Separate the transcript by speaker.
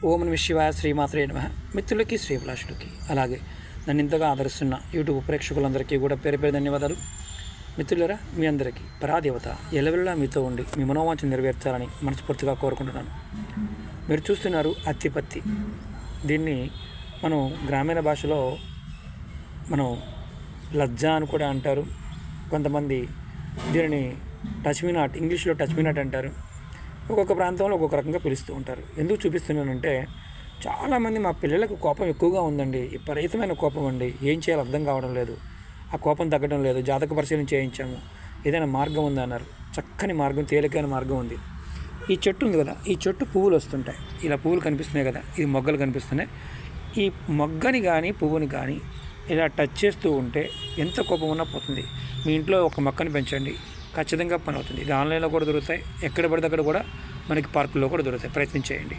Speaker 1: ఓం నమః శివాయ శ్రీమాత్రే నమః. మిత్రులకి శ్రీభిలాషులకి అలాగే నన్ను ఇంతగా ఆదరిస్తున్న యూట్యూబ్ ప్రేక్షకులందరికీ కూడా పేరు పేరు ధన్యవాదాలు. మిత్రులరా, మీ అందరికీ పరాదేవత ఎల్లవెల్లా మీతో ఉండి మీ మనోవాంఛ నెరవేర్చాలని మనస్ఫూర్తిగా కోరుకుంటున్నాను. మీరు చూస్తున్నారు అత్తిపత్తి. దీన్ని మనం గ్రామీణ భాషలో మనం లజ్జ అని కూడా అంటారు. కొంతమంది దీనిని టచ్ మీ నాట్, ఇంగ్లీష్లో టచ్ మీ నాట్ అంటారు. ఒక్కొక్క ప్రాంతంలో ఒక్కొక్క రకంగా పిలుస్తూ ఉంటారు. ఎందుకు చూపిస్తున్నానంటే, చాలామంది మా పిల్లలకు కోపం ఎక్కువగా ఉందండి, విపరీతమైన కోపం అండి, ఏం చేయాలో అర్థం కావడం లేదు, ఆ కోపం తగ్గడం లేదు, జాతక పరిశీలన చేయించాము, ఏదైనా మార్గం ఉందా అన్నారు. చక్కని మార్గం, తేలికైన మార్గం ఉంది. ఈ చెట్టు ఉంది కదా, ఈ చెట్టు పువ్వులు వస్తుంటాయి, ఇలా పువ్వులు కనిపిస్తున్నాయి కదా, ఇది మొగ్గలు కనిపిస్తున్నాయి. ఈ మొగ్గని కానీ పువ్వుని కానీ ఇలా టచ్ చేస్తూ ఉంటే ఎంత కోపం ఉన్నా పోతుంది. మీ ఇంట్లో ఒక మొక్కని పెంచండి, ఖచ్చితంగా పని అవుతుంది. ఇది ఆన్లైన్లో కూడా దొరుకుతాయి, ఎక్కడ పడితే అక్కడ కూడా మనకి పార్కుల్లో కూడా దొరుకుతాయి. ప్రయత్నం చేయండి.